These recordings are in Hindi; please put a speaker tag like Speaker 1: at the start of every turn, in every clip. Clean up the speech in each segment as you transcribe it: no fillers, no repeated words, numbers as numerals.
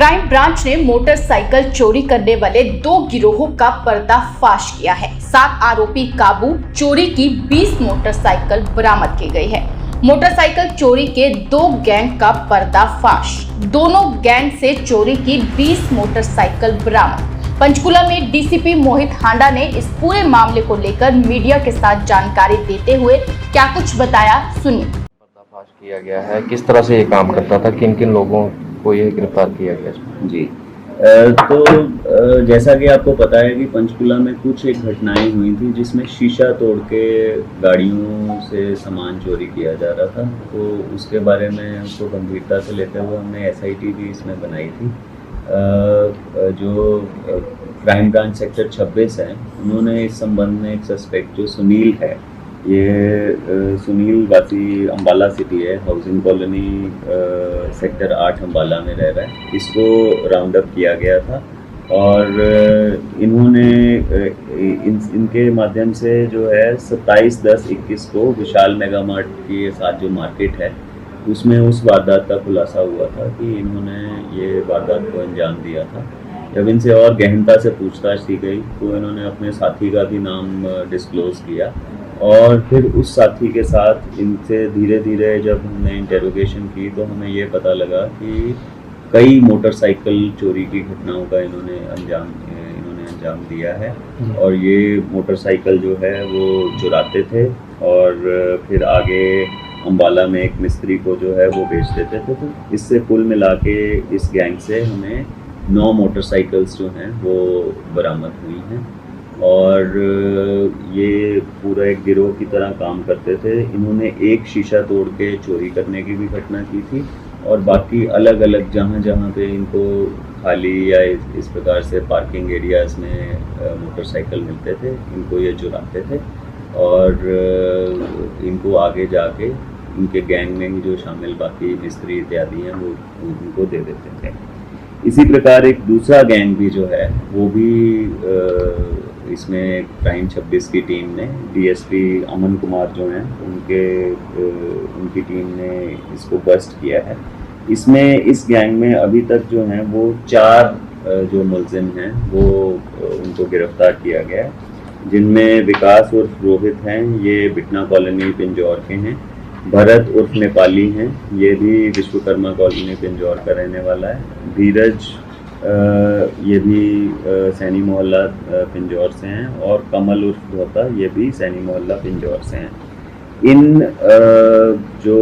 Speaker 1: क्राइम ब्रांच ने मोटरसाइकिल चोरी करने वाले 2 गिरोहों का पर्दाफाश किया है। 7 आरोपी काबू, चोरी की 20 मोटरसाइकिल बरामद की गई है। मोटरसाइकिल चोरी के 2 गैंग का पर्दाफाश, दोनों गैंग से चोरी की 20 मोटरसाइकिल बरामद। पंचकुला में डीसीपी मोहित हांडा ने इस पूरे मामले को लेकर मीडिया के साथ जानकारी देते हुए क्या कुछ बताया, सुनिए।
Speaker 2: पर्दाफाश किया गया है, किस तरह से ये काम करता था, किन किन लोगों को ये गिरफ्तार किया गया
Speaker 3: जी। जैसा कि आपको पता है कि पंचकुला में कुछ एक घटनाएं हुई थी जिसमें शीशा तोड़ के गाड़ियों से सामान चोरी किया जा रहा था। तो उसके बारे में उसको गंभीरता से लेते हुए हमने एसआईटी भी इसमें बनाई थी। जो क्राइम ब्रांच सेक्टर 26 है, उन्होंने इस संबंध में एक सस्पेक्ट जो सुनील है, ये सुनील वासी अम्बाला सिटी है, हाउसिंग कॉलोनी सेक्टर 8 अम्बाला में रह रहा है। इसको राउंड अप किया गया था और इन्होंने इनके माध्यम से जो है 27/10/21 को विशाल मेगा मार्ट के साथ जो मार्केट है उसमें उस वारदात का खुलासा हुआ था कि इन्होंने ये वारदात को अंजाम दिया था। जब इनसे और गहनता से पूछताछ की गई तो इन्होंने अपने साथी का भी नाम डिस्क्लोज किया और फिर उस साथी के साथ इनसे धीरे धीरे जब हमने इंटेरोगेशन की तो हमें ये पता लगा कि कई मोटरसाइकिल चोरी की घटनाओं का इन्होंने अंजाम दिया है और ये मोटरसाइकिल जो है वो चुराते थे और फिर आगे अम्बाला में एक मिस्त्री को जो है वो बेच देते थे। तो इससे कुल मिला के इस गैंग से हमें 9 मोटरसाइकिल्स जो हैं वो बरामद हुई हैं और ये पूरा एक गिरोह की तरह काम करते थे। इन्होंने एक शीशा तोड़ के चोरी करने की भी घटना की थी और बाकी अलग अलग जहाँ पे इनको खाली या इस प्रकार से पार्किंग एरियाज़ में मोटरसाइकिल मिलते थे, इनको ये चुराते थे और इनको आगे जाके इनके गैंग में ही जो शामिल बाकी मिस्त्री इत्यादि हैं वो उनको दे देते थे। इसी प्रकार एक दूसरा गैंग भी जो है वो भी इसमें क्राइम 26 की टीम ने, डीएसपी अमन कुमार जो हैं उनकी टीम ने इसको बस्ट किया है। इसमें इस गैंग में अभी तक जो हैं वो 4 जो मुलजिम हैं वो उनको गिरफ्तार किया गया है, जिनमें विकास उर्फ रोहित हैं, ये बिटना कॉलोनी पिंजौर के हैं। भरत उर्फ नेपाली हैं, ये भी विश्वकर्मा कॉलोनी पिंजौर का रहने वाला है। धीरज ये भी सैनी मोहल्ला पिंजौर से हैं और कमल उर्फ धोता ये भी सैनी मोहल्ला पिंजौर से हैं। इन जो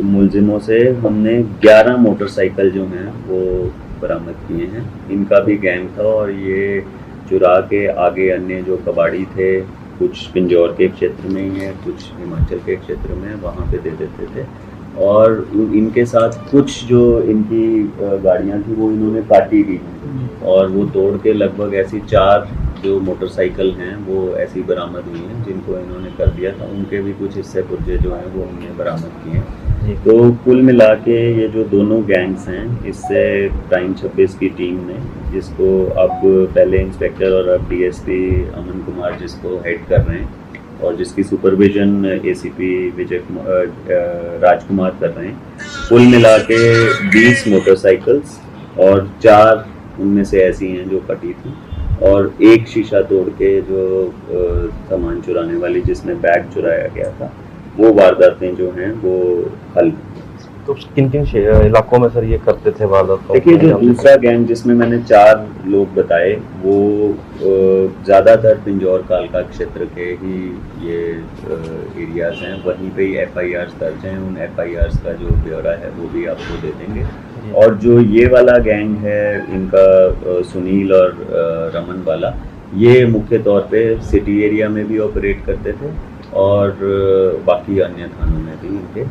Speaker 3: मुलजिमों से हमने 11 मोटरसाइकिल जो हैं वो बरामद किए हैं। इनका भी गैंग था और ये चुरा के आगे अन्य जो कबाड़ी थे, कुछ पिंजौर के क्षेत्र में ही है, कुछ हिमाचल के क्षेत्र में, वहाँ पे दे देते थे और इनके साथ कुछ जो इनकी गाड़ियाँ थी वो इन्होंने काटी भी और वो तोड़ के लगभग ऐसी 4 जो मोटरसाइकिल हैं वो ऐसी बरामद हुई हैं जिनको इन्होंने कर दिया था। उनके भी कुछ हिस्से पुर्जे जो हैं वो हमने बरामद किए हैं। तो कुल मिला के ये जो दोनों गैंग्स हैं, इससे क्राइम 26 की टीम ने, जिसको अब पहले इंस्पेक्टर और अब डीएसपी अमन कुमार जिसको हेड कर रहे हैं और जिसकी सुपरविजन एसीपी राजकुमार कर रहे हैं, कुल मिला के 20 मोटरसाइकिल्स और 4 उनमें से ऐसी हैं जो कटी थी और एक शीशा तोड़ के जो सामान चुराने वाली जिसमें बैग चुराया गया था, वो वारदातें जो हैं वो हल।
Speaker 2: तो किन किन इलाकों में सर ये करते थे वारदात?
Speaker 3: देखिए, जो दूसरा गैंग जिसमें मैंने 4 लोग बताए वो ज़्यादातर पिंजौर कालका क्षेत्र के ही ये एरियाज हैं, वहीं पे ही FIRs दर्ज हैं। उन FIRs का जो ब्यौरा है वो भी आपको दे देंगे। और जो ये वाला गैंग है इनका सुनील और रमन वाला, ये मुख्य तौर पे सिटी एरिया में भी ऑपरेट करते थे और बाकी अन्य थानों में भी इनके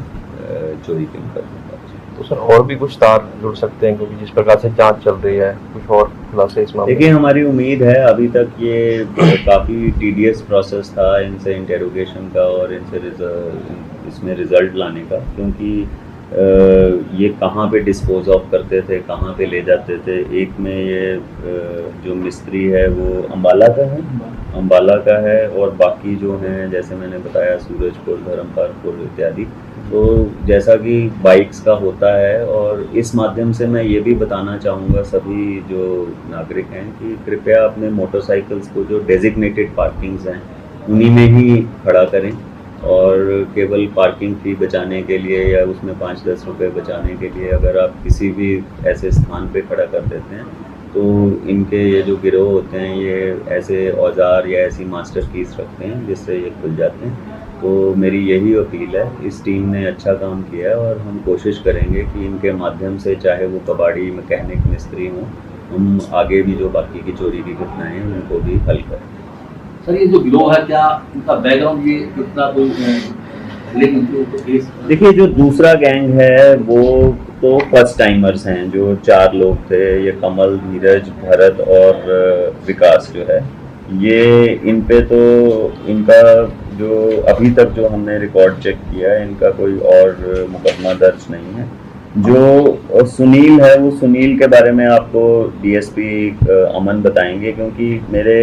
Speaker 3: चोरी के मुकदमे।
Speaker 2: तो सर और भी कुछ तार जुड़ सकते हैं, क्योंकि जिस प्रकार से जांच चल रही है, कुछ और खुलासे इस मामले?
Speaker 3: देखिए, हमारी उम्मीद है, अभी तक ये काफ़ी टीडियस प्रोसेस था इनसे इंटेरोगेशन का और इनसे इसमें रिजल्ट लाने का, क्योंकि ये कहाँ पे डिस्पोज ऑफ करते थे, कहाँ पे ले जाते थे। एक में ये जो मिस्त्री है वो अम्बाला का है और बाकी जो हैं जैसे मैंने बताया सूरजपुर, धर्मपालपुर इत्यादि, तो जैसा कि बाइक्स का होता है, और इस माध्यम से मैं ये भी बताना चाहूँगा सभी जो नागरिक हैं कि कृपया अपने मोटरसाइकिल्स को जो डेजिग्नेटेड पार्किंग्स हैं उन्हीं में ही खड़ा करें, और केवल पार्किंग फी बचाने के लिए या उसमें 5-10 रुपये बचाने के लिए अगर आप किसी भी ऐसे स्थान पे खड़ा कर देते हैं तो इनके ये जो गिरोह होते हैं ये ऐसे औजार या ऐसी मास्टर कीज रखते हैं जिससे ये खुल जाते हैं। तो मेरी यही अपील है, इस टीम ने अच्छा काम किया है और हम कोशिश करेंगे कि इनके माध्यम से चाहे वो कबाड़ी, मैकेनिक, मिस्त्री हों, हम आगे भी जो बाकी की चोरी की घटनाएं हैं उनको भी हल करें।
Speaker 4: सर ये जो गिरोह है क्या इनका बैकग्राउंड ये कितना कोई
Speaker 3: देखिए जो दूसरा गैंग है वो तो फर्स्ट टाइमर्स हैं, जो 4 लोग थे, ये कमल, धीरज, भरत और विकास जो है, ये इन पे तो इनका जो अभी तक जो हमने रिकॉर्ड चेक किया है इनका कोई और मुकदमा दर्ज नहीं है। जो सुनील है वो सुनील के बारे में आपको डीएसपी अमन बताएंगे, क्योंकि मेरे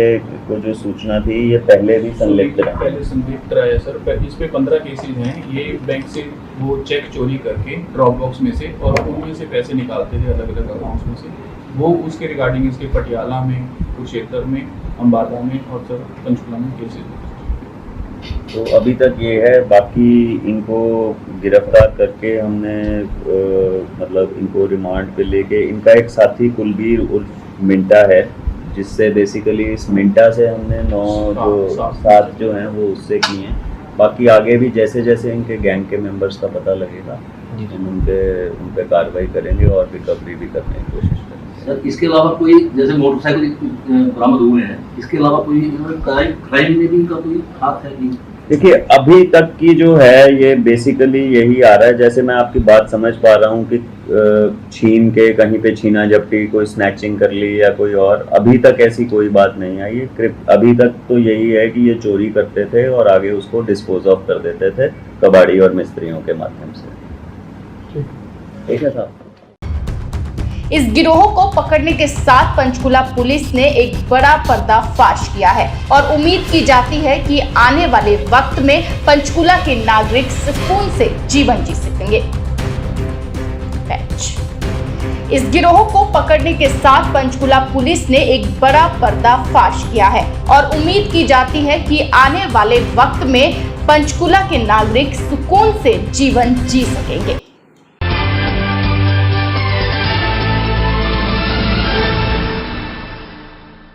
Speaker 3: को जो सूचना थी ये पहले भी संलिप्त रहा
Speaker 5: है सर। इस पे 15 केसेज हैं। ये बैंक से वो चेक चोरी करके ड्रॉप बॉक्स में से और उनमें से पैसे निकालते थे अलग अलग अकाउंट्स में से। वो उसके रिगार्डिंग इसके पटियाला में, कुरुक्षेत्र में, अम्बाला में और सर पंचकुला में केसेज।
Speaker 3: तो अभी तक ये है, बाकी इनको गिरफ्तार करके हमने मतलब इनको रिमांड पे लेके, इनका एक साथी कुलबीर उर्फ मिंटा है जिससे बेसिकली इस मिंटा से हमने 7 जो हैं वो उससे किए हैं। बाकी आगे भी जैसे जैसे इनके गैंग के मेंबर्स का पता लगेगा हम उन पे कार्रवाई करेंगे और रिकवरी भी करने की कोशिश करेंगे।
Speaker 4: सर इसके अलावा कोई जैसे मोटरसाइकिल बरामद हुए हैं, इसके अलावा कोई क्राइम में भी इनका कोई हाथ है? नहीं,
Speaker 3: देखिए अभी तक की जो है ये बेसिकली यही आ रहा है, जैसे मैं आपकी बात समझ पा रहा हूँ कि छीन के कहीं पे छीना झपटी, कोई स्नैचिंग कर ली या कोई और, अभी तक ऐसी कोई बात नहीं आई है। अभी तक तो यही है कि ये चोरी करते थे और आगे उसको डिस्पोज ऑफ कर देते थे कबाड़ी और मिस्त्रियों के माध्यम से। ठीक है साहब।
Speaker 1: इस गिरोह को पकड़ने के साथ पंचकुला पुलिस ने एक बड़ा पर्दाफाश किया है और उम्मीद की जाती है कि आने वाले वक्त में पंचकुला के नागरिक सुकून से जीवन जी सकेंगे। इस गिरोह को पकड़ने के साथ पंचकुला पुलिस ने एक बड़ा पर्दाफाश किया है और उम्मीद की जाती है कि आने वाले वक्त में पंचकुला के नागरिक सुकून से जीवन जी सकेंगे।